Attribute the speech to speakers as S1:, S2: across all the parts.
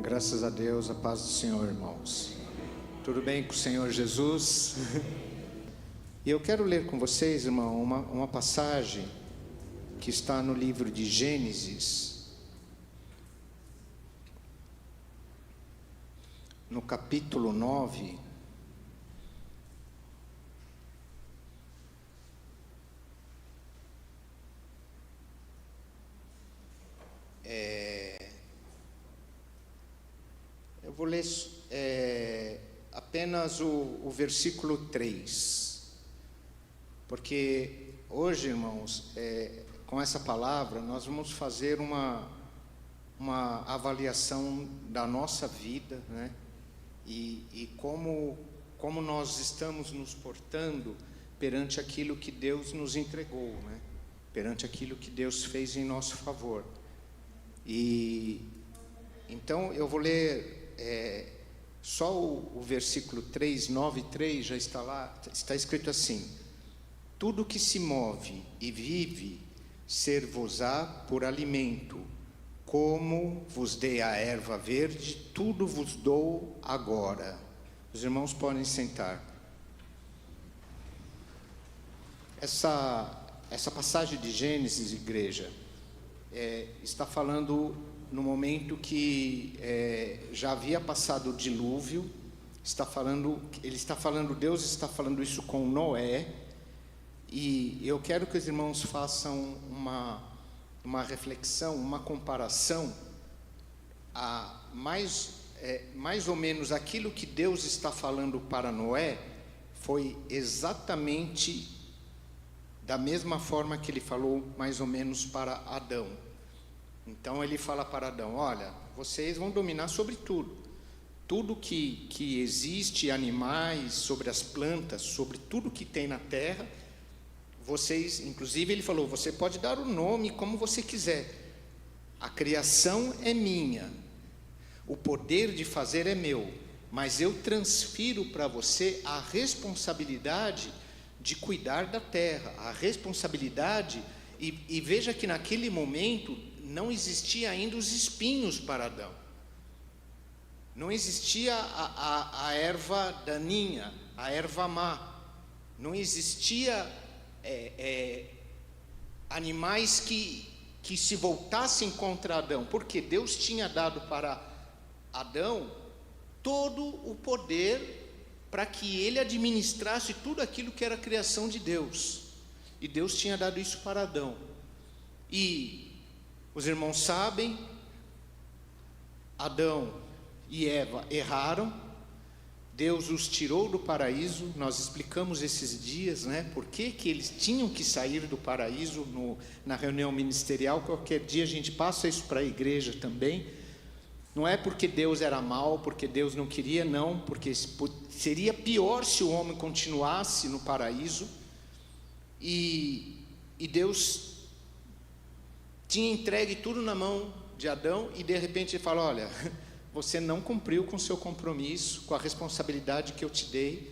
S1: Graças a Deus, a paz do Senhor, irmãos. Tudo bem com o Senhor Jesus? E eu quero ler com vocês, irmão, uma passagem que está no livro de Gênesis, no capítulo 9. Eu vou ler apenas o versículo 3, porque hoje, irmãos, com essa palavra, nós vamos fazer uma avaliação da nossa vida, né? E como nós estamos nos portando perante aquilo que Deus nos entregou, né? Perante aquilo que Deus fez em nosso favor. E então eu vou ler só o versículo 3, 9 e 3, já está lá, está escrito assim: tudo que se move e vive, ser-vos-á por alimento, como vos dei a erva verde, tudo vos dou agora. Os irmãos podem sentar. Essa passagem de Gênesis, igreja, está falando no momento que já havia passado o dilúvio. Deus está falando isso com Noé, e eu quero que os irmãos façam uma reflexão, uma comparação a mais ou menos aquilo que Deus está falando para Noé foi exatamente da mesma forma que ele falou mais ou menos para Adão. Então ele fala para Adão: olha, vocês vão dominar sobre tudo que existe, animais, sobre as plantas, sobre tudo que tem na terra. Vocês, inclusive ele falou, você pode dar o nome como você quiser, a criação é minha, o poder de fazer é meu, mas eu transfiro para você a responsabilidade de cuidar da terra, a responsabilidade, e veja que naquele momento não existia ainda os espinhos para Adão, não existia a erva daninha, a erva má, não existia animais que se voltassem contra Adão, porque Deus tinha dado para Adão todo o poder para que ele administrasse tudo aquilo que era a criação de Deus, e Deus tinha dado isso para Adão. E os irmãos sabem, Adão e Eva erraram, Deus os tirou do paraíso. Nós explicamos esses dias, né, por que eles tinham que sair do paraíso na reunião ministerial. Qualquer dia a gente passa isso para a igreja também. Não é porque Deus era mau, porque Deus não queria, não, porque seria pior se o homem continuasse no paraíso. E Deus tinha entregue tudo na mão de Adão, e de repente ele fala: olha, você não cumpriu com o seu compromisso, com a responsabilidade que eu te dei,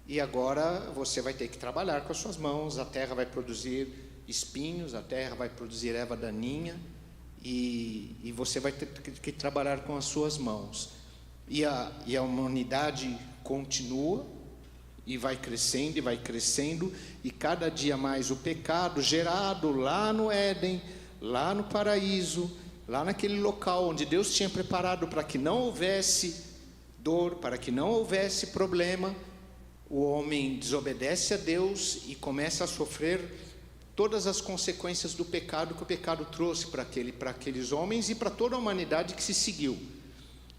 S1: e agora você vai ter que trabalhar com as suas mãos. A terra vai produzir espinhos, a terra vai produzir erva daninha, e você vai ter que trabalhar com as suas mãos. E a humanidade continua, e vai crescendo, e cada dia mais o pecado gerado lá no Éden, lá no paraíso, lá naquele local onde Deus tinha preparado para que não houvesse dor, para que não houvesse problema, o homem desobedece a Deus e começa a sofrer todas as consequências do pecado que o pecado trouxe para aqueles homens e para toda a humanidade que se seguiu.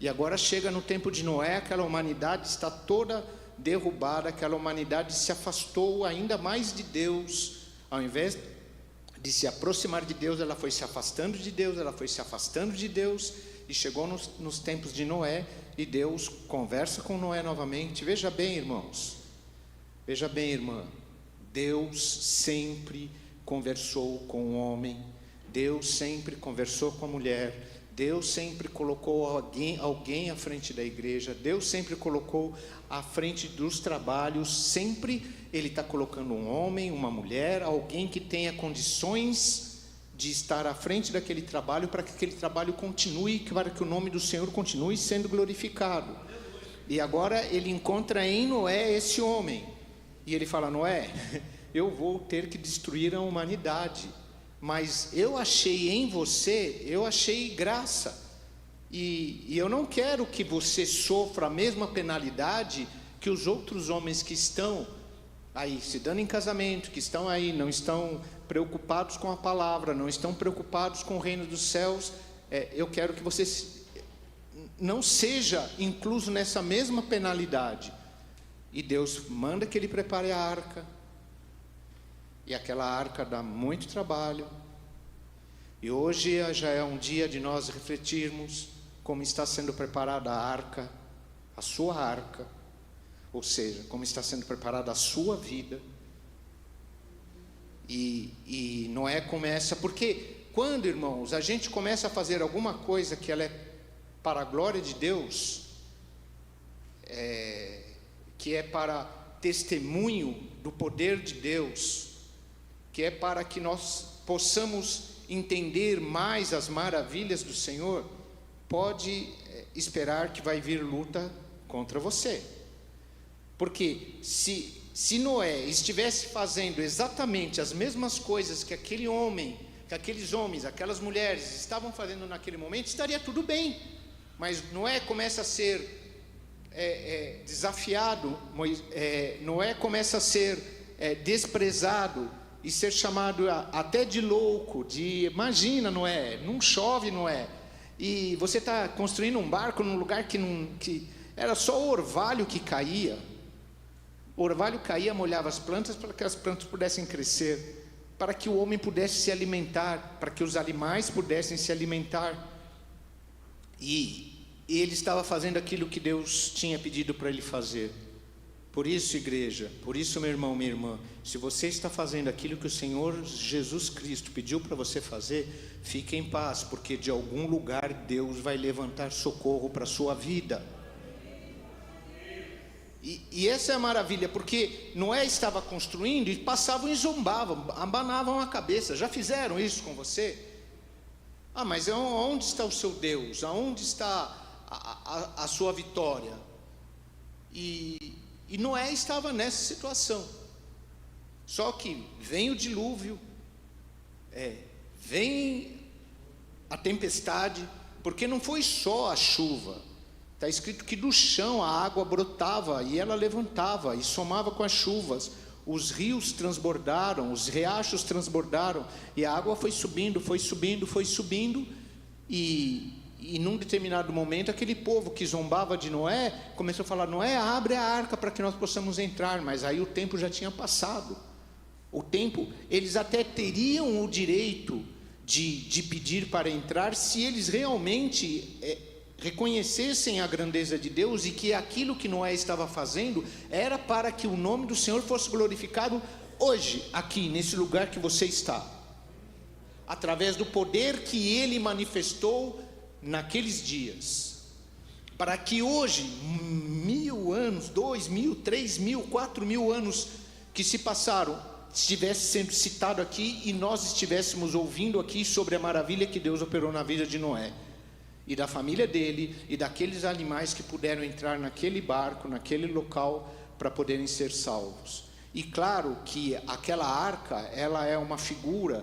S1: E agora chega no tempo de Noé, aquela humanidade está toda derrubada, aquela humanidade se afastou ainda mais de Deus. Ao invés de se aproximar de Deus, ela foi se afastando de Deus, e chegou nos tempos de Noé, e Deus conversa com Noé novamente. Veja bem, irmãos, veja bem, irmã, Deus sempre conversou com o homem, Deus sempre conversou com a mulher, Deus sempre colocou alguém à frente da igreja, Deus sempre colocou à frente dos trabalhos, sempre Ele está colocando um homem, uma mulher, alguém que tenha condições de estar à frente daquele trabalho, para que aquele trabalho continue, para que o nome do Senhor continue sendo glorificado. E agora ele encontra em Noé esse homem, e ele fala: Noé, eu vou ter que destruir a humanidade, mas eu achei em você, eu achei graça, e eu não quero que você sofra a mesma penalidade que os outros homens que estão aí se dando em casamento, que estão aí, não estão preocupados com a palavra, não estão preocupados com o reino dos céus. Eu quero que você não seja incluso nessa mesma penalidade. E Deus manda que ele prepare a arca, e aquela arca dá muito trabalho. E hoje já é um dia de nós refletirmos como está sendo preparada a arca, a sua arca, ou seja, como está sendo preparada a sua vida. E Noé começa, porque quando, irmãos, a gente começa a fazer alguma coisa que ela é para a glória de Deus, que é para testemunho do poder de Deus, que é para que nós possamos entender mais as maravilhas do Senhor, pode esperar que vai vir luta contra você. Porque se Noé estivesse fazendo exatamente as mesmas coisas que aquele homem, que aqueles homens, aquelas mulheres estavam fazendo naquele momento, estaria tudo bem. Mas Noé começa a ser desafiado, Noé começa a ser desprezado e ser chamado até de louco, imagina, Noé, não chove, Noé, e você está construindo um barco num lugar que era só o orvalho que caía. O orvalho caía, molhava as plantas para que as plantas pudessem crescer, para que o homem pudesse se alimentar, para que os animais pudessem se alimentar. E ele estava fazendo aquilo que Deus tinha pedido para ele fazer. Por isso, igreja, por isso, meu irmão, minha irmã, se você está fazendo aquilo que o Senhor Jesus Cristo pediu para você fazer, fique em paz, porque de algum lugar Deus vai levantar socorro para a sua vida. E essa é a maravilha, porque Noé estava construindo e passavam e zombavam, abanavam a cabeça. Já fizeram isso com você? Mas onde está o seu Deus? Aonde está a sua vitória? E Noé estava nessa situação. Só que vem o dilúvio, vem a tempestade, porque não foi só a chuva. Está escrito que do chão a água brotava e ela levantava e somava com as chuvas. Os rios transbordaram, os riachos transbordaram, e a água foi subindo, foi subindo, foi subindo. E num determinado momento, aquele povo que zombava de Noé começou a falar: Noé, abre a arca para que nós possamos entrar. Mas aí o tempo já tinha passado. O tempo, eles até teriam o direito de pedir para entrar, se eles realmente reconhecessem a grandeza de Deus, e que aquilo que Noé estava fazendo era para que o nome do Senhor fosse glorificado hoje, aqui, nesse lugar que você está, através do poder que Ele manifestou naqueles dias, para que hoje, 1000 anos, 2000, 3000, 4000 anos que se passaram, estivesse sendo citado aqui, e nós estivéssemos ouvindo aqui sobre a maravilha que Deus operou na vida de Noé, e da família dele, e daqueles animais que puderam entrar naquele barco, naquele local, para poderem ser salvos. E claro que aquela arca, ela é uma figura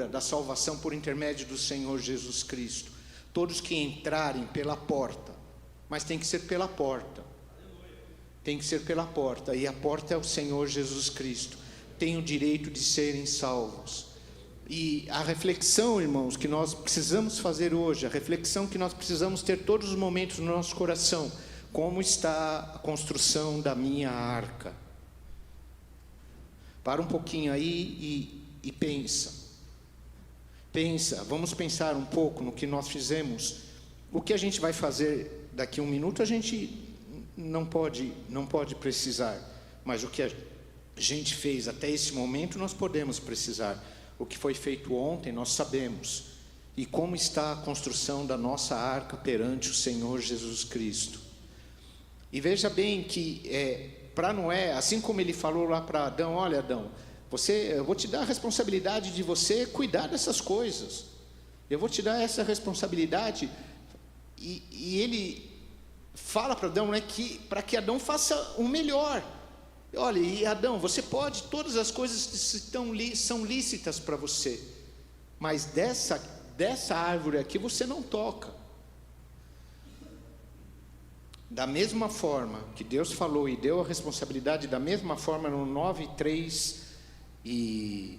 S1: da salvação por intermédio do Senhor Jesus Cristo. Todos que entrarem pela porta, mas tem que ser pela porta, tem que ser pela porta, e a porta é o Senhor Jesus Cristo, tem o direito de serem salvos. E a reflexão, irmãos, que nós precisamos fazer hoje, a reflexão que nós precisamos ter todos os momentos no nosso coração: como está a construção da minha arca? Para um pouquinho aí e pensa, vamos pensar um pouco no que nós fizemos. O que a gente vai fazer daqui a um minuto, a gente não pode precisar, mas o que a gente fez até esse momento, nós podemos precisar. O que foi feito ontem, nós sabemos. E como está a construção da nossa arca perante o Senhor Jesus Cristo. E veja bem que para Noé, assim como ele falou lá para Adão: olha, Adão, eu vou te dar a responsabilidade de você cuidar dessas coisas. Eu vou te dar essa responsabilidade. E ele fala para Adão, né, para que Adão faça o melhor. Olha, e Adão, você pode, todas as coisas são lícitas para você, mas dessa árvore aqui você não toca. Da mesma forma que Deus falou e deu a responsabilidade, da mesma forma no 9:3, e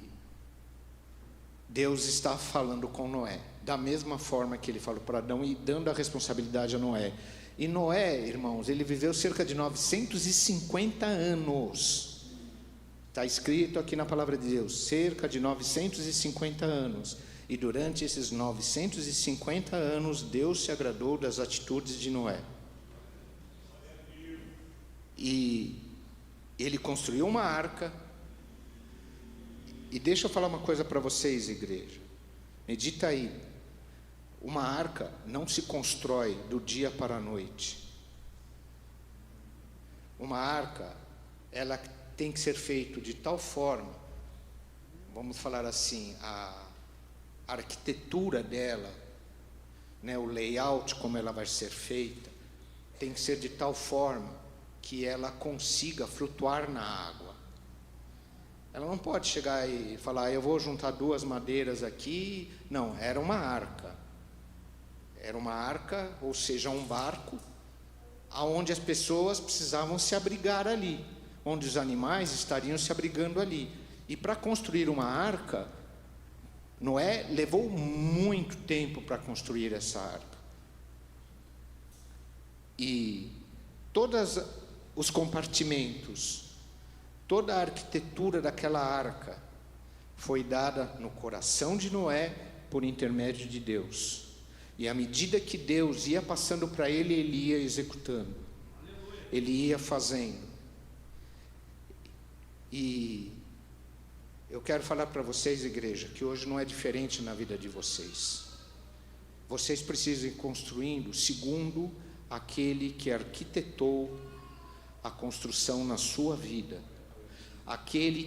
S1: Deus está falando com Noé, da mesma forma que ele falou para Adão e dando a responsabilidade a Noé. E Noé, irmãos, ele viveu cerca de 950 anos. Está escrito aqui na palavra de Deus, cerca de 950 anos. E durante esses 950 anos, Deus se agradou das atitudes de Noé. E ele construiu uma arca. E deixa eu falar uma coisa para vocês, igreja. Medita aí. Uma arca não se constrói do dia para a noite. Uma arca, ela tem que ser feita de tal forma, vamos falar assim, a arquitetura dela, né, o layout, como ela vai ser feita, tem que ser de tal forma que ela consiga flutuar na água. Ela não pode chegar e falar, eu vou juntar duas madeiras aqui. Não, era uma arca. Era uma arca, ou seja, um barco, aonde as pessoas precisavam se abrigar ali, onde os animais estariam se abrigando ali. E para construir uma arca, Noé levou muito tempo para construir essa arca. E todos os compartimentos, toda a arquitetura daquela arca foi dada no coração de Noé por intermédio de Deus. E à medida que Deus ia passando para ele, ele ia executando. Ele ia fazendo. E eu quero falar para vocês, igreja, que hoje não é diferente na vida de vocês. Vocês precisam ir construindo segundo aquele que arquitetou a construção na sua vida. Aquele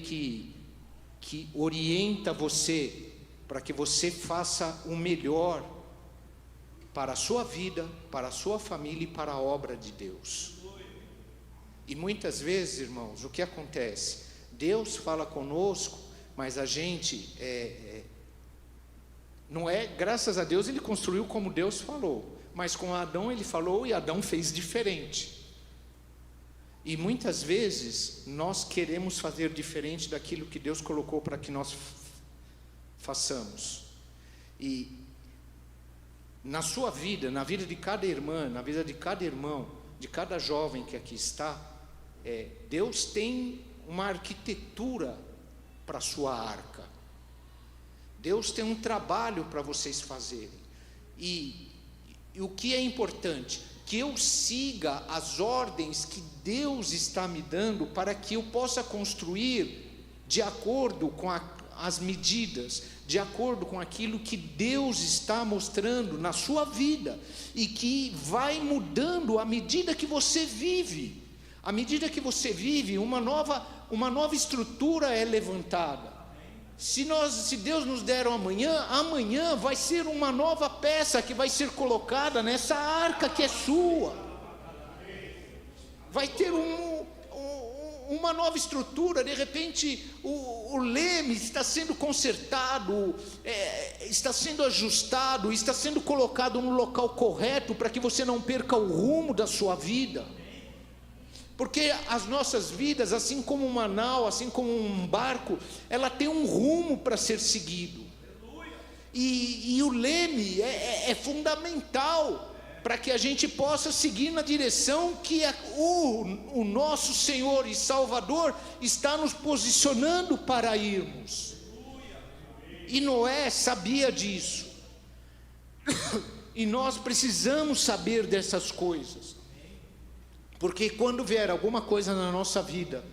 S1: que orienta você para que você faça o melhor para a sua vida, para a sua família e para a obra de Deus. E muitas vezes, irmãos, o que acontece? Deus fala conosco, mas a gente não é, graças a Deus ele construiu como Deus falou, mas com Adão ele falou e Adão fez diferente. E muitas vezes nós queremos fazer diferente daquilo que Deus colocou para que nós façamos. E na sua vida, na vida de cada irmã, na vida de cada irmão, de cada jovem que aqui está, Deus tem uma arquitetura para a sua arca. Deus tem um trabalho para vocês fazerem. E o que é importante? Que eu siga as ordens que Deus está me dando para que eu possa construir de acordo com as medidas, de acordo com aquilo que Deus está mostrando na sua vida, e que vai mudando à medida que você vive. À medida que você vive, uma nova estrutura é levantada. Se Deus nos der amanhã vai ser uma nova peça que vai ser colocada nessa arca que é sua. Vai ter uma nova estrutura. De repente o leme está sendo consertado, está sendo ajustado, está sendo colocado no local correto para que você não perca o rumo da sua vida. Porque as nossas vidas, assim como uma nau, assim como um barco, ela tem um rumo para ser seguido. E o leme é fundamental para que a gente possa seguir na direção que o nosso Senhor e Salvador está nos posicionando para irmos. E Noé sabia disso. E nós precisamos saber dessas coisas. Porque quando vier alguma coisa na nossa vida,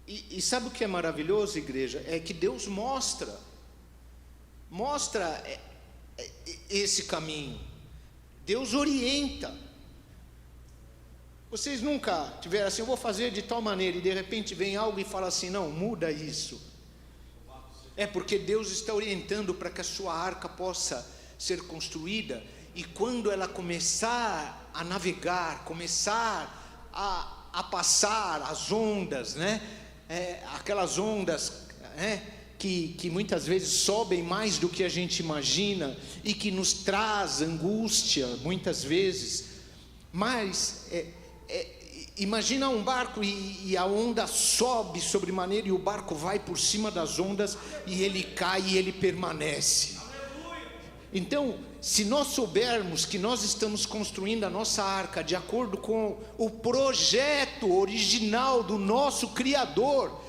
S1: e sabe o que é maravilhoso, igreja? É que Deus mostra esse caminho. Deus orienta. Vocês nunca tiveram assim, eu vou fazer de tal maneira, e de repente vem algo e fala assim, não, muda isso. É porque Deus está orientando para que a sua arca possa ser construída, e quando ela começar a navegar, começar a passar as ondas, né? Aquelas ondas, que muitas vezes sobem mais do que a gente imagina, e que nos traz angústia, muitas vezes, mas imagina um barco e a onda sobe sobremaneira e o barco vai por cima das ondas e ele cai e ele permanece. Então, se nós soubermos que nós estamos construindo a nossa arca de acordo com o projeto original do nosso Criador,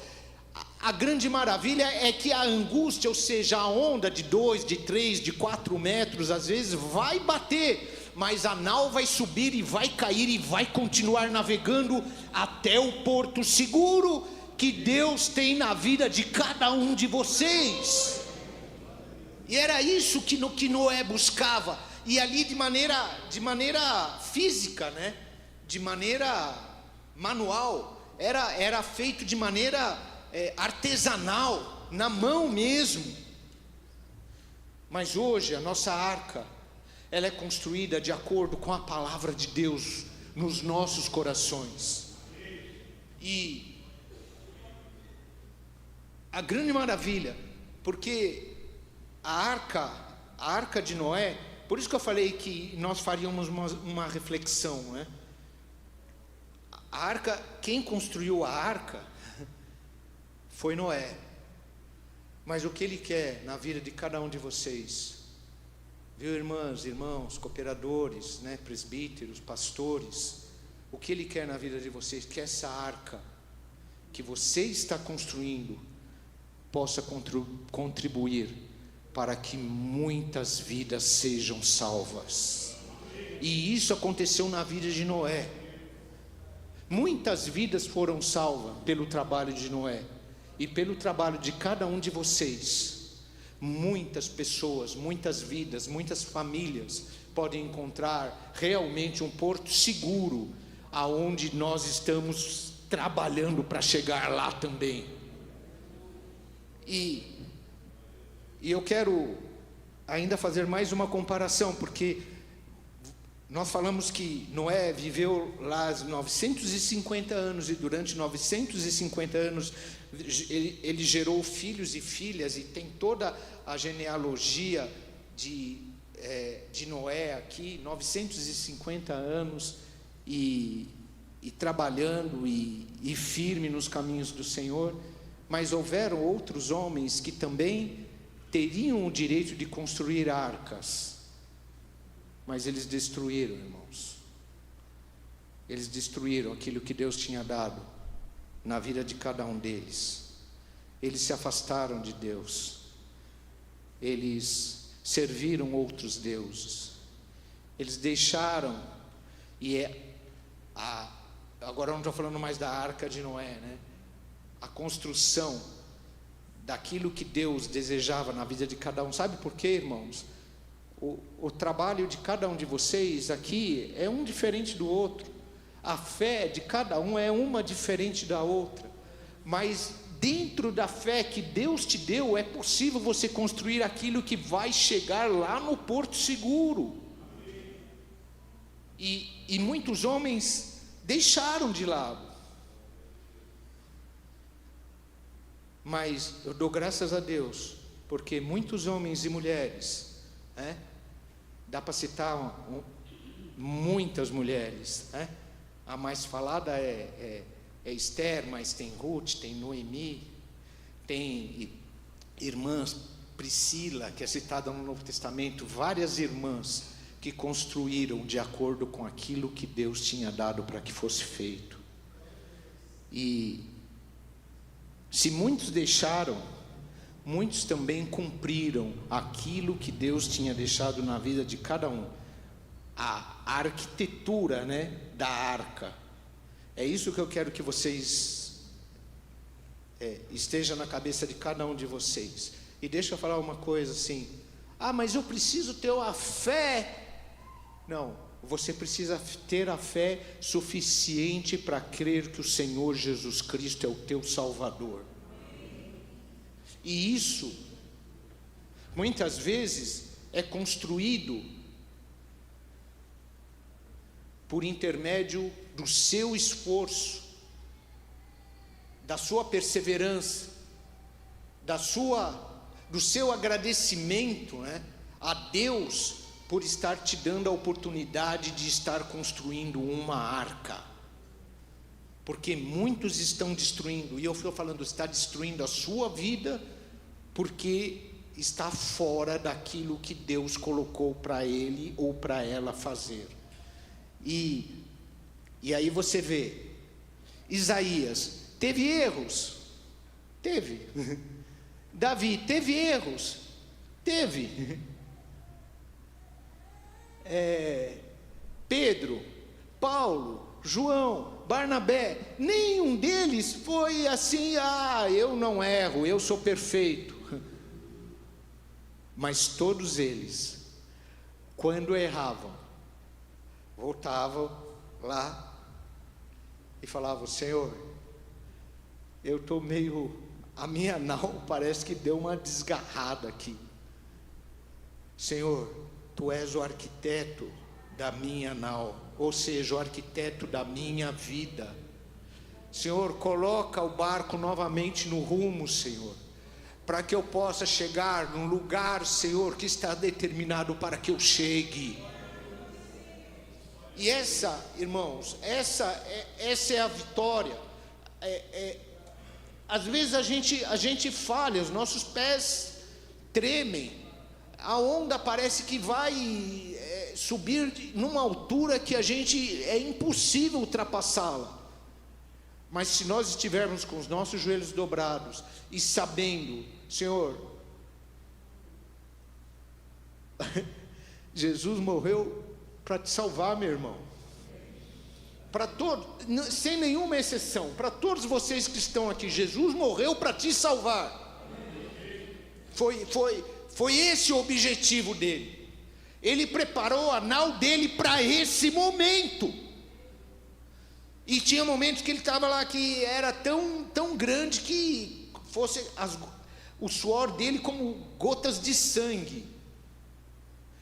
S1: a grande maravilha é que a angústia, ou seja, a onda de 2, de 3, de 4 metros, às vezes vai bater, mas a nau vai subir e vai cair e vai continuar navegando até o porto seguro que Deus tem na vida de cada um de vocês. E era isso que Noé buscava, e ali de maneira física, né? De maneira manual, era feito de maneira artesanal, na mão mesmo. Mas hoje a nossa arca, ela é construída de acordo com a palavra de Deus nos nossos corações. E a grande maravilha, porque a arca de Noé, por isso que eu falei que nós faríamos uma reflexão, né? A arca, quem construiu a arca foi Noé, mas o que ele quer na vida de cada um de vocês, viu, irmãs, irmãos, cooperadores, né, presbíteros, pastores, o que ele quer na vida de vocês, que essa arca que você está construindo possa contribuir para que muitas vidas sejam salvas. E isso aconteceu na vida de Noé. Muitas vidas foram salvas pelo trabalho de Noé e pelo trabalho de cada um de vocês. Muitas pessoas, muitas vidas, muitas famílias podem encontrar realmente um porto seguro, aonde nós estamos trabalhando para chegar lá também. E eu quero ainda fazer mais uma comparação, porque nós falamos que Noé viveu lá 950 anos, e durante 950 anos ele gerou filhos e filhas, e tem toda a genealogia de Noé aqui, 950 anos, e trabalhando e firme nos caminhos do Senhor. Mas houveram outros homens que também teriam o direito de construir arcas, mas eles destruíram, irmãos. Eles destruíram aquilo que Deus tinha dado na vida de cada um deles. Eles se afastaram de Deus, eles serviram outros deuses, eles deixaram, agora eu não estou falando mais da arca de Noé, né? A construção daquilo que Deus desejava na vida de cada um. Sabe por quê, irmãos? O trabalho de cada um de vocês aqui é um diferente do outro, a fé de cada um é uma diferente da outra, mas dentro da fé que Deus te deu, é possível você construir aquilo que vai chegar lá no porto seguro. E muitos homens deixaram de lado, mas eu dou graças a Deus, porque muitos homens e mulheres, dá para citar muitas mulheres, a mais falada é Esther, mas tem Ruth, tem Noemi, tem irmã Priscila, que é citada no Novo Testamento, várias irmãs que construíram de acordo com aquilo que Deus tinha dado para que fosse feito. E se muitos deixaram, muitos também cumpriram aquilo que Deus tinha deixado na vida de cada um. A arquitetura, da arca. É isso que eu quero que vocês esteja na cabeça de cada um de vocês. E deixa eu falar uma coisa assim: mas eu preciso ter a fé. Não, você precisa ter a fé suficiente para crer que o Senhor Jesus Cristo é o teu Salvador. E isso, muitas vezes, é construído por intermédio do seu esforço, da sua perseverança, do seu agradecimento, né, a Deus por estar te dando a oportunidade de estar construindo uma arca. Porque muitos estão destruindo, e eu estou falando, está destruindo a sua vida, porque está fora daquilo que Deus colocou para ele ou para ela fazer. E aí você vê, Isaías teve erros, teve. Davi teve erros, teve. Pedro, Paulo, João, Barnabé, nenhum deles foi assim, eu não erro, eu sou perfeito. Mas todos eles, quando erravam, voltavam lá e falavam: Senhor, eu estou a minha nau parece que deu uma desgarrada aqui. Senhor, Tu és o arquiteto da minha nau, ou seja, o arquiteto da minha vida. Senhor, coloca o barco novamente no rumo, Senhor, para que eu possa chegar num lugar, Senhor, que está determinado para que eu chegue. E essa, irmãos, essa é a vitória. Às vezes a gente falha, os nossos pés tremem, a onda parece que vai subir numa altura que é impossível ultrapassá-la. Mas se nós estivermos com os nossos joelhos dobrados e sabendo, Senhor, Jesus morreu para te salvar, meu irmão. Para todos, sem nenhuma exceção, para todos vocês que estão aqui, Jesus morreu para te salvar. Foi esse o objetivo dele. Ele preparou a nau dele para esse momento. E tinha momentos que ele estava lá que era tão grande que fosse o suor dele como gotas de sangue.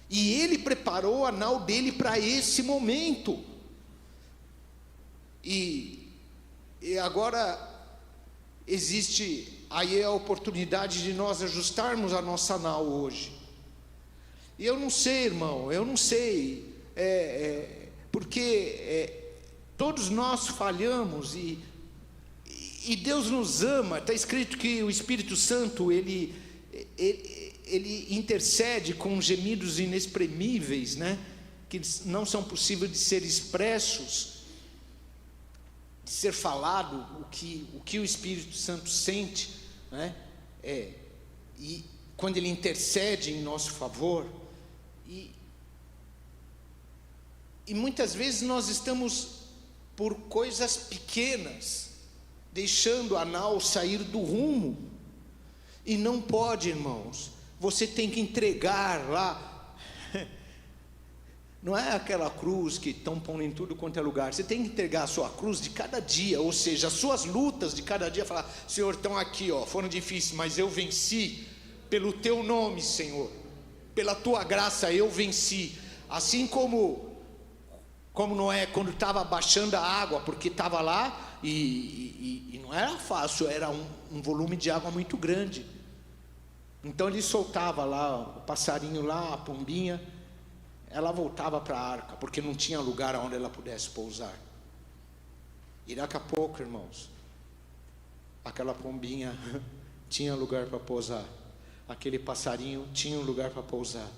S1: E ele preparou a nau dele para esse momento. E agora existe aí a oportunidade de nós ajustarmos a nossa nau hoje. E eu não sei, irmão, eu não sei, porque todos nós falhamos e Deus nos ama. Está escrito que o Espírito Santo ele intercede com gemidos inexprimíveis, né? Que não são possíveis de ser expressos, de ser falado, o que o Espírito Santo sente, né? E quando ele intercede em nosso favor, e muitas vezes nós estamos, por coisas pequenas, deixando a nau sair do rumo. E não pode, irmãos. Você tem que entregar lá. Não é aquela cruz que estão pondo em tudo quanto é lugar. Você tem que entregar a sua cruz de cada dia, ou seja, as suas lutas de cada dia. Falar: Senhor, estão aqui, foram difíceis, mas eu venci pelo Teu nome, Senhor. Pela Tua graça eu venci. Assim como Noé, quando estava baixando a água, porque estava lá e não era fácil, era um volume de água muito grande. Então ele soltava lá o passarinho lá, a pombinha, ela voltava para a arca, porque não tinha lugar onde ela pudesse pousar. E daqui a pouco, irmãos, aquela pombinha tinha lugar para pousar, aquele passarinho tinha um lugar para pousar.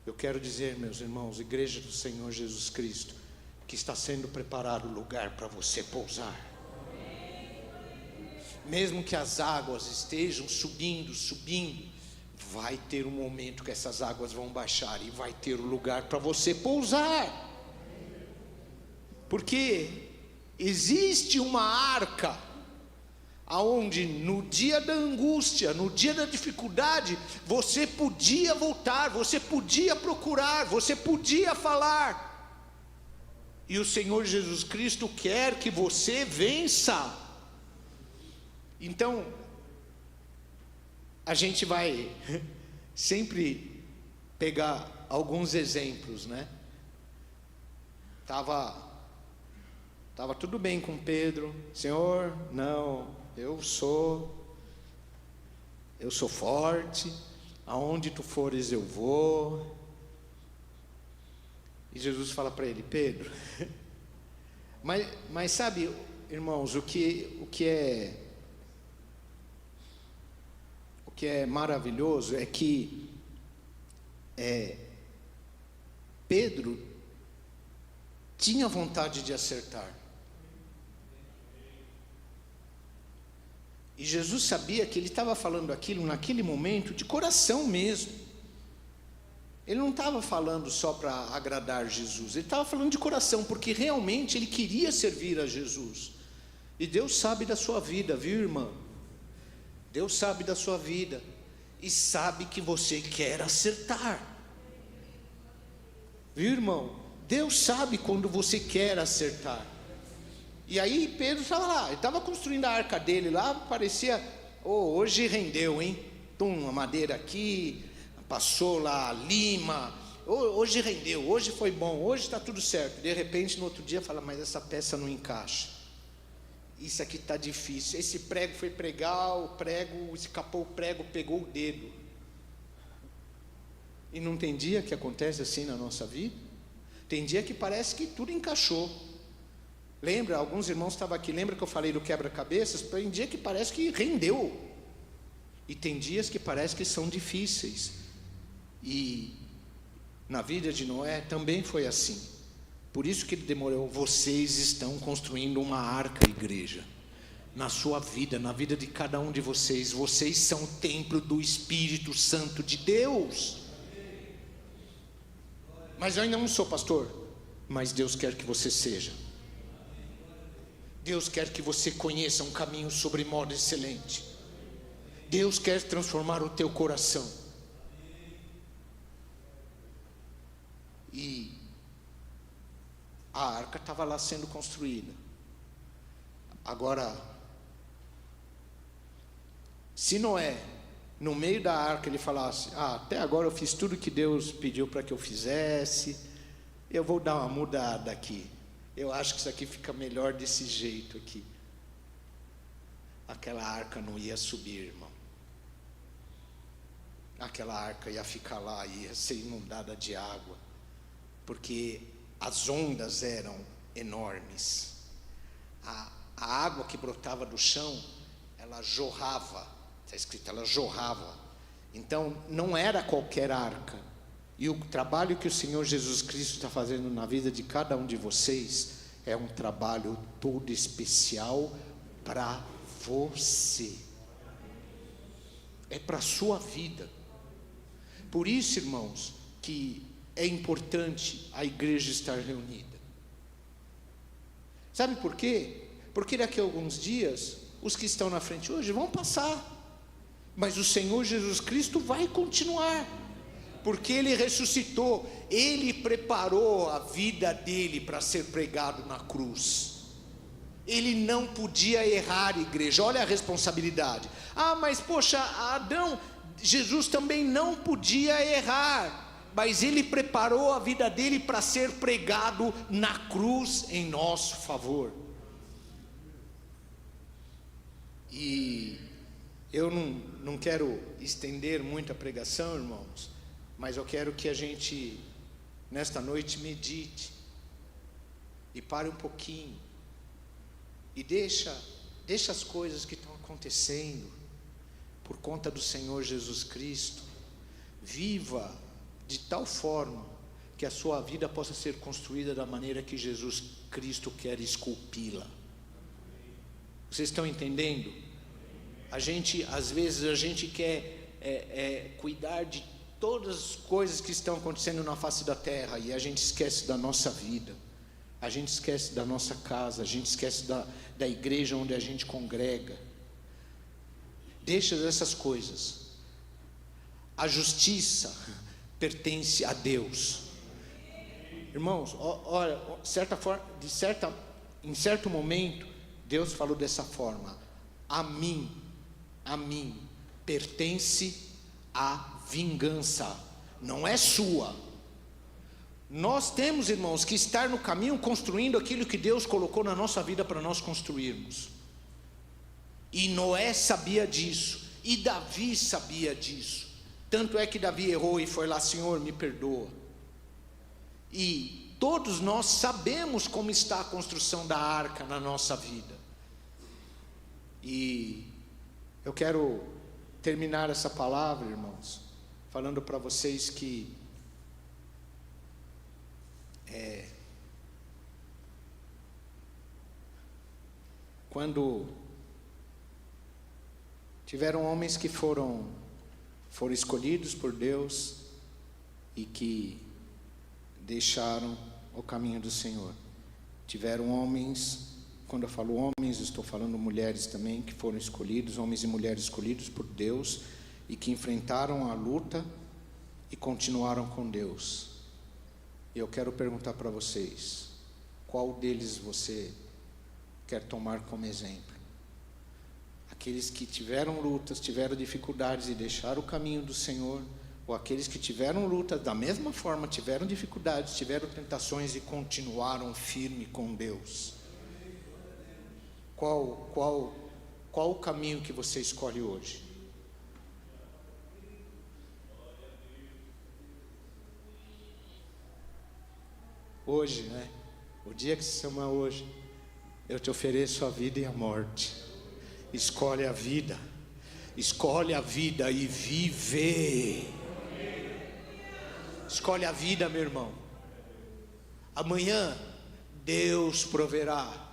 S1: Eu quero dizer, meus irmãos, Igreja do Senhor Jesus Cristo, que está sendo preparado lugar para você pousar. Mesmo que as águas estejam subindo, vai ter um momento que essas águas vão baixar e vai ter um lugar para você pousar. Porque existe uma arca aonde no dia da angústia, no dia da dificuldade, você podia voltar, você podia procurar, você podia falar. E o Senhor Jesus Cristo quer que você vença. Então, a gente vai sempre pegar alguns exemplos, né? Tava tudo bem com Pedro. Senhor, não, eu sou forte, aonde tu fores eu vou. E Jesus fala para ele: Pedro, mas sabe, irmãos, o que é maravilhoso é que Pedro tinha vontade de acertar. E Jesus sabia que ele estava falando aquilo naquele momento de coração mesmo. Ele não estava falando só para agradar Jesus, ele estava falando de coração, porque realmente ele queria servir a Jesus. E Deus sabe da sua vida, viu, irmã? Deus sabe da sua vida e sabe que você quer acertar. Viu, irmão? Deus sabe quando você quer acertar. E aí Pedro estava lá, ele estava construindo a arca dele lá, parecia, hoje rendeu, hein? A madeira aqui, passou lá a lima, hoje rendeu, hoje foi bom, hoje está tudo certo. De repente no outro dia fala: mas essa peça não encaixa, isso aqui está difícil, esse prego foi pregar, o prego, escapou o prego, pegou o dedo. E não tem dia que acontece assim na nossa vida? Tem dia que parece que tudo encaixou. Lembra, alguns irmãos estavam aqui, lembra que eu falei do quebra-cabeças? Tem dia que parece que rendeu, e tem dias que parece que são difíceis. E na vida de Noé também foi assim. Por isso que ele demorou. Vocês estão construindo uma arca, igreja, na sua vida, na vida de cada um de vocês. Vocês são templo do Espírito Santo de Deus. Mas eu ainda não sou pastor. Mas Deus quer que você seja. Deus quer que você conheça um caminho sobre modo excelente. Deus quer transformar o teu coração. E a arca estava lá sendo construída. Agora, se Noé, no meio da arca, ele falasse: até agora eu fiz tudo que Deus pediu para que eu fizesse, eu vou dar uma mudada aqui, eu acho que isso aqui fica melhor desse jeito aqui. Aquela arca não ia subir, irmão. Aquela arca ia ficar lá, ia ser inundada de água, porque as ondas eram enormes. A água que brotava do chão, ela jorrava, está escrito, ela jorrava. Então não era qualquer arca. E o trabalho que o Senhor Jesus Cristo está fazendo na vida de cada um de vocês é um trabalho todo especial para você. É para a sua vida. Por isso, irmãos, que é importante a igreja estar reunida. Sabe por quê? Porque daqui a alguns dias, os que estão na frente hoje vão passar, mas o Senhor Jesus Cristo vai continuar, porque Ele ressuscitou, Ele preparou a vida dele para ser pregado na cruz. Ele não podia errar, igreja, olha a responsabilidade. Mas poxa, Jesus também não podia errar, mas Ele preparou a vida dele para ser pregado na cruz em nosso favor. E eu não quero estender muito a pregação, irmãos, mas eu quero que a gente, nesta noite, medite, e pare um pouquinho, e deixa as coisas que estão acontecendo, por conta do Senhor Jesus Cristo. Viva de tal forma que a sua vida possa ser construída da maneira que Jesus Cristo quer esculpi-la. Vocês estão entendendo? Às vezes a gente quer cuidar de todas as coisas que estão acontecendo na face da terra, e a gente esquece da nossa vida, a gente esquece da nossa casa, a gente esquece da igreja onde a gente congrega. Deixa dessas coisas. A justiça pertence a Deus. Irmãos, olha, em certo momento, Deus falou dessa forma: a mim pertence a vingança, não é sua. Nós temos, irmãos, que estar no caminho construindo aquilo que Deus colocou na nossa vida para nós construirmos. E Noé sabia disso, e Davi sabia disso. Tanto é que Davi errou e foi lá: Senhor, me perdoa. E todos nós sabemos como está a construção da arca na nossa vida. E eu quero terminar essa palavra, irmãos, falando para vocês que quando tiveram homens que foram escolhidos por Deus e que deixaram o caminho do Senhor. Tiveram homens, quando eu falo homens, estou falando mulheres também, que foram escolhidos, homens e mulheres escolhidos por Deus e que enfrentaram a luta e continuaram com Deus. E eu quero perguntar para vocês: qual deles você quer tomar como exemplo? Aqueles que tiveram lutas, tiveram dificuldades e deixaram o caminho do Senhor, ou aqueles que tiveram lutas da mesma forma, tiveram dificuldades, tiveram tentações e continuaram firme com Deus? Qual o caminho que você escolhe hoje? Hoje, né? O dia que se chama hoje, eu te ofereço a vida e a morte. Escolhe a vida e vive. Escolhe a vida, meu irmão. Amanhã Deus proverá.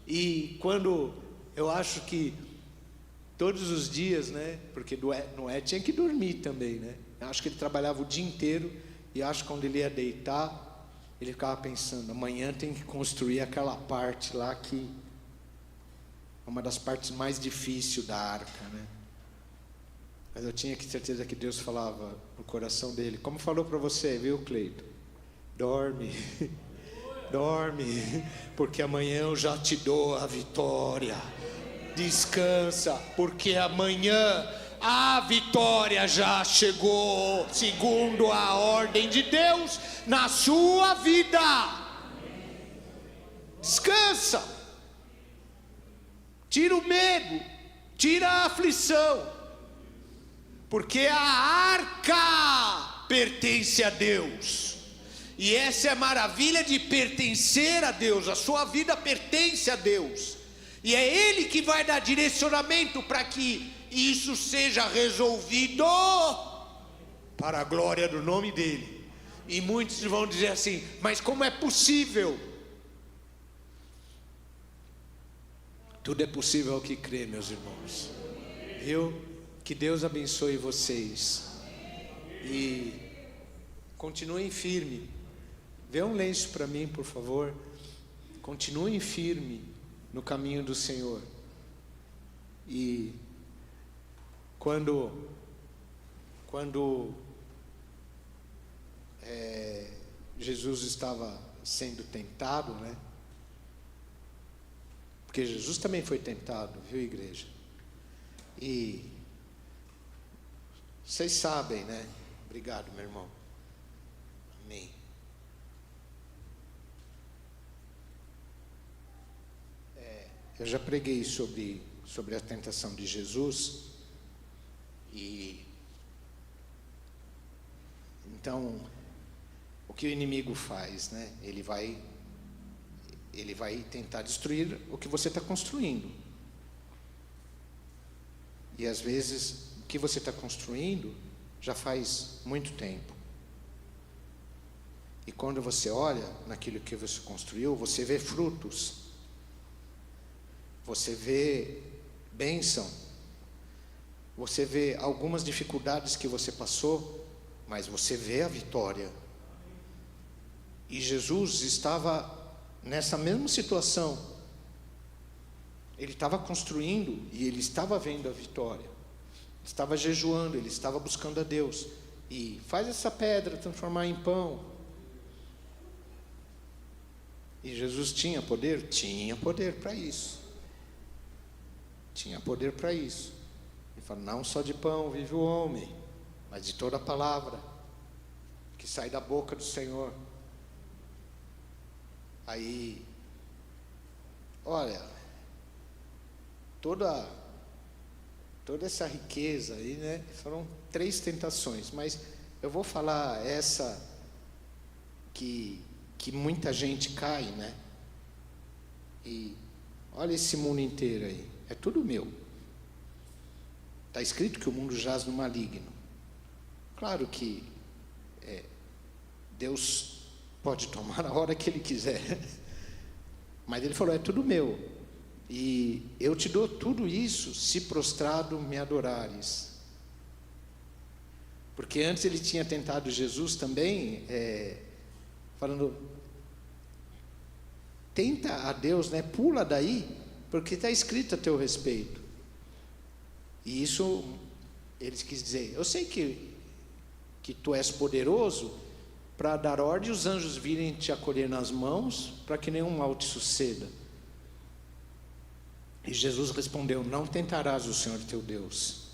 S1: E quando eu acho que todos os dias, né? Porque Noé tinha que dormir também, né? Eu acho que ele trabalhava o dia inteiro e acho que quando ele ia deitar, ele ficava pensando: amanhã tem que construir aquela parte lá que é uma das partes mais difíceis da arca, né? Mas eu tinha certeza que Deus falava no coração dele, como falou para você, viu, Cleito? Dorme, dorme, porque amanhã eu já te dou a vitória. Descansa, porque amanhã a vitória já chegou, segundo a ordem de Deus na sua vida. Descansa. Tira o medo, tira a aflição, porque a arca pertence a Deus. E essa é a maravilha de pertencer a Deus. A sua vida pertence a Deus, e é Ele que vai dar direcionamento para que isso seja resolvido para a glória do nome dEle. E muitos vão dizer assim: mas como é possível? Tudo é possível ao que crê, meus irmãos. Que Deus abençoe vocês e continuem firme. Vê um lenço para mim, por favor. Continuem firme no caminho do Senhor. E quando Jesus estava sendo tentado, né? Porque Jesus também foi tentado, viu, igreja? E vocês sabem, né? Obrigado, meu irmão. Amém. Eu já preguei sobre a tentação de Jesus. E então, o que o inimigo faz, né? Ele vai tentar destruir o que você está construindo. E às vezes o que você está construindo já faz muito tempo. E quando você olha naquilo que você construiu, você vê frutos, você vê bênção, você vê algumas dificuldades que você passou, mas você vê a vitória. E Jesus estava nessa mesma situação. Ele estava construindo e ele estava vendo a vitória. Ele estava jejuando, ele estava buscando a Deus. E faz essa pedra transformar em pão. E Jesus tinha poder? Tinha poder para isso. Tinha poder para isso. Ele fala, não só de pão vive o homem, mas de toda a palavra que sai da boca do Senhor. Aí, olha, toda essa riqueza aí, né? Foram 3 tentações, mas eu vou falar essa que muita gente cai, né? E olha esse mundo inteiro aí, é tudo meu. Está escrito que o mundo jaz no maligno. Claro que Deus pode tomar a hora que Ele quiser, mas Ele falou, é tudo meu. E eu te dou tudo isso, se prostrado me adorares. Porque antes Ele tinha tentado Jesus também, falando, tenta a Deus, né? Pula daí, porque está escrito a teu respeito. E isso, eles quis dizer, eu sei que tu és poderoso para dar ordem e os anjos virem te acolher nas mãos, para que nenhum mal te suceda. E Jesus respondeu, não tentarás o Senhor teu Deus.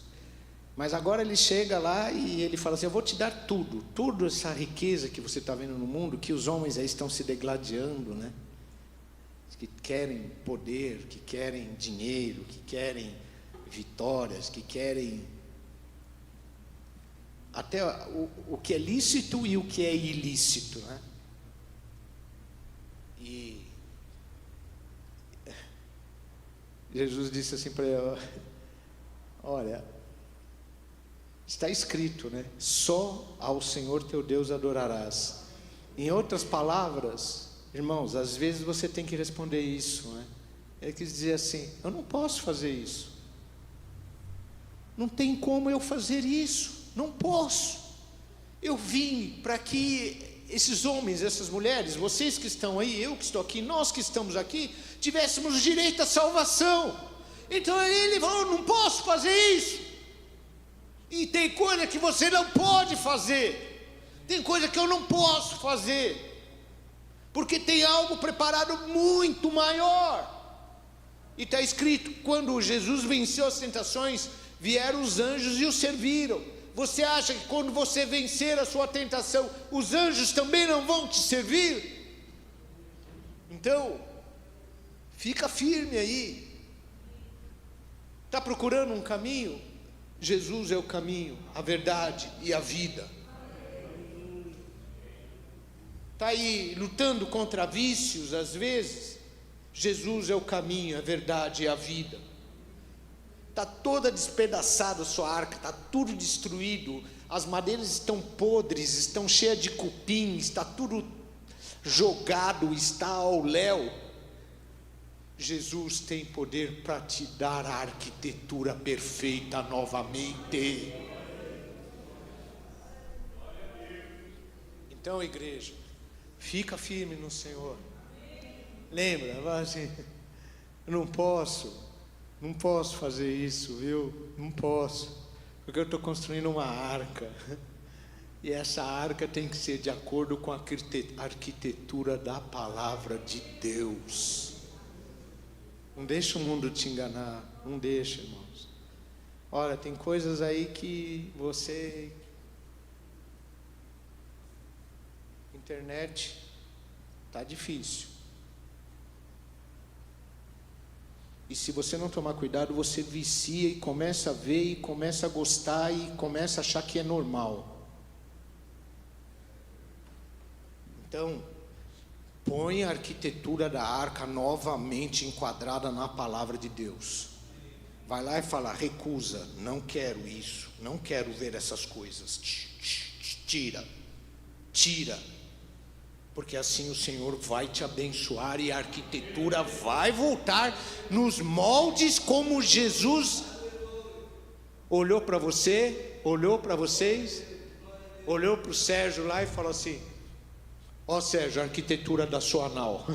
S1: Mas agora ele chega lá e ele fala assim, eu vou te dar tudo, toda essa riqueza que você está vendo no mundo, que os homens aí estão se degladiando, né? Que querem poder, que querem dinheiro, que querem vitórias, que querem até o que é lícito e o que é ilícito, né? E Jesus disse assim para ele, olha, está escrito, né? Só ao Senhor teu Deus adorarás. Em outras palavras, irmãos, às vezes você tem que responder isso, né? Ele quis dizer assim, eu não posso fazer isso. Não tem como eu fazer isso. Não posso. Eu vim para que esses homens, essas mulheres, vocês que estão aí, eu que estou aqui, nós que estamos aqui, tivéssemos direito à salvação. Então ele falou, não posso fazer isso. E tem coisa que você não pode fazer. Tem coisa que eu não posso fazer. Porque tem algo preparado muito maior. E está escrito, quando Jesus venceu as tentações, vieram os anjos e o serviram. Você acha que quando você vencer a sua tentação, os anjos também não vão te servir? Então, fica firme aí. Está procurando um caminho? Jesus é o caminho, a verdade e a vida. Está aí lutando contra vícios às vezes? Jesus é o caminho, a verdade e a vida. Está toda despedaçada a sua arca, está tudo destruído, as madeiras estão podres, estão cheias de cupim, está tudo jogado, está ao léu. Jesus tem poder para te dar a arquitetura perfeita novamente. Então, igreja, fica firme no Senhor. Lembra, vai assim, não posso fazer isso, viu? Não posso, porque eu estou construindo uma arca, e essa arca tem que ser de acordo com a arquitetura da palavra de Deus. Não deixa o mundo te enganar, não deixa, irmãos. Olha, tem coisas aí que você, internet, está difícil. E se você não tomar cuidado, você vicia e começa a ver, e começa a gostar, e começa a achar que é normal. Então, põe a arquitetura da arca novamente enquadrada na palavra de Deus. Vai lá e fala, recusa, não quero isso, não quero ver essas coisas. Tira. Porque assim o Senhor vai te abençoar e a arquitetura vai voltar nos moldes como Jesus olhou para você, olhou para vocês, olhou para o Sérgio lá e falou assim, ó Sérgio, a arquitetura da sua nau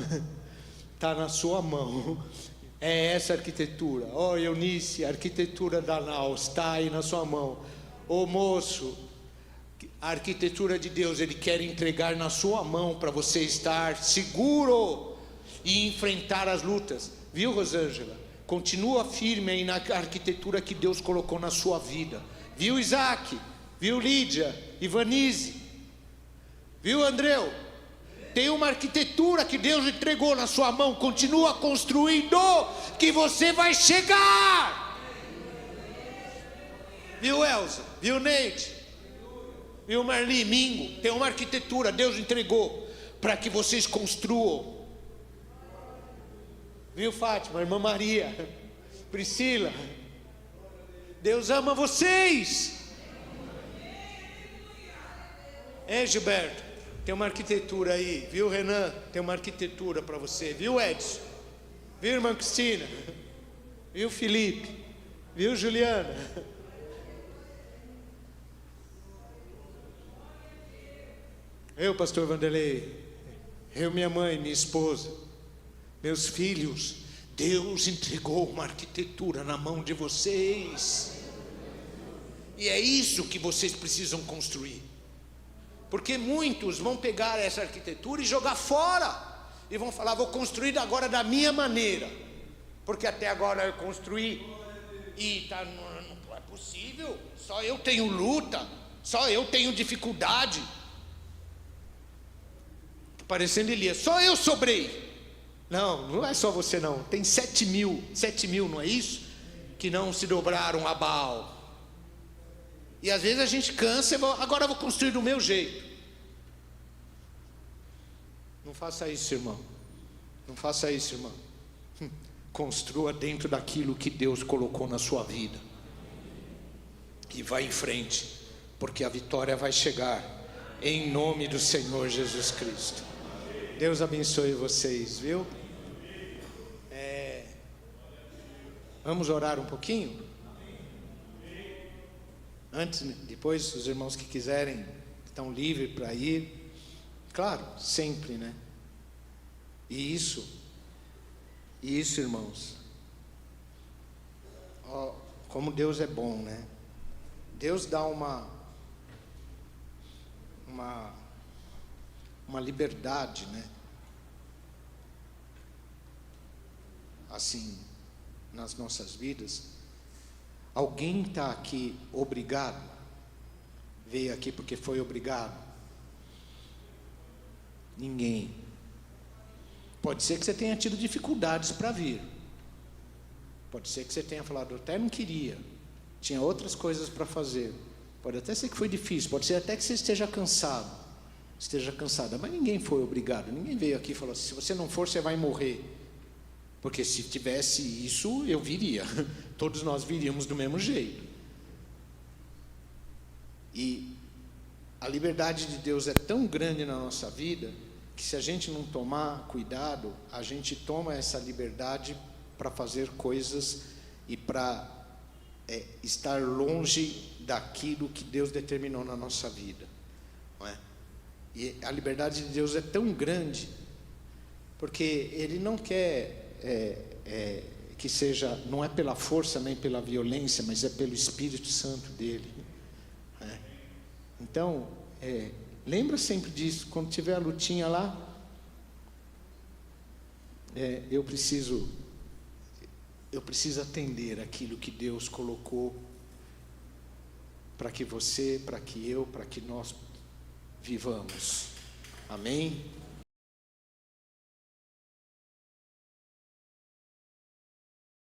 S1: está na sua mão, é essa arquitetura. Ó Eunice, a arquitetura da nau está aí na sua mão. Ô moço, a arquitetura de Deus Ele quer entregar na sua mão para você estar seguro, e enfrentar as lutas. Viu, Rosângela? Continua firme aí na arquitetura que Deus colocou na sua vida. Viu, Isaac? Viu, Lídia? Ivanise? Viu, Andreu? Tem uma arquitetura que Deus entregou na sua mão. Continua construindo, que você vai chegar. Viu, Elza? Viu, Neide? Viu, Marli? Mingo? Tem uma arquitetura, Deus entregou para que vocês construam. Viu, Fátima? Irmã Maria? Priscila? Deus ama vocês. Gilberto? Tem uma arquitetura aí. Viu, Renan? Tem uma arquitetura para você. Viu, Edson? Viu, irmã Cristina? Viu, Felipe? Viu, Juliana? Eu, pastor Vanderlei, eu, minha mãe, minha esposa, meus filhos, Deus entregou uma arquitetura na mão de vocês. E é isso que vocês precisam construir. Porque muitos vão pegar essa arquitetura e jogar fora. E vão falar, vou construir agora da minha maneira. Porque até agora eu construí e não é possível. Só eu tenho luta, só eu tenho dificuldade. Parecendo Elias, só eu sobrei. Não, não é só você não. Tem 7 mil, não é isso? Que não se dobraram a Baal. E às vezes a gente cansa e agora eu vou construir do meu jeito. Não faça isso, irmão. Não faça isso, irmão. Construa dentro daquilo que Deus colocou na sua vida. E vá em frente, porque a vitória vai chegar. Em nome do Senhor Jesus Cristo. Deus abençoe vocês, viu? Vamos orar um pouquinho? Antes, depois, os irmãos que quiserem, estão livres para ir. Claro, sempre, né? E isso, irmãos. Ó, como Deus é bom, né? Deus dá uma liberdade, né? Assim, nas nossas vidas. Alguém está aqui obrigado? Veio aqui porque foi obrigado? Ninguém. Pode ser que você tenha tido dificuldades para vir. Pode ser que você tenha falado, eu até não queria. Tinha outras coisas para fazer. Pode até ser que foi difícil. Pode ser até que você esteja cansado. Esteja cansada. Mas ninguém foi obrigado. Ninguém veio aqui e falou assim, se você não for, você vai morrer. Porque se tivesse isso, eu viria. Todos nós viríamos do mesmo jeito. E a liberdade de Deus é tão grande na nossa vida, que se a gente não tomar cuidado, a gente toma essa liberdade para fazer coisas e para estar longe daquilo que Deus determinou na nossa vida. Não é? E a liberdade de Deus é tão grande, porque Ele não quer que seja, não é pela força nem pela violência, mas é pelo Espírito Santo dele. Então, lembra sempre disso, quando tiver a lutinha lá, eu preciso atender aquilo que Deus colocou para que você, para que eu, para que nós vivamos. Amém?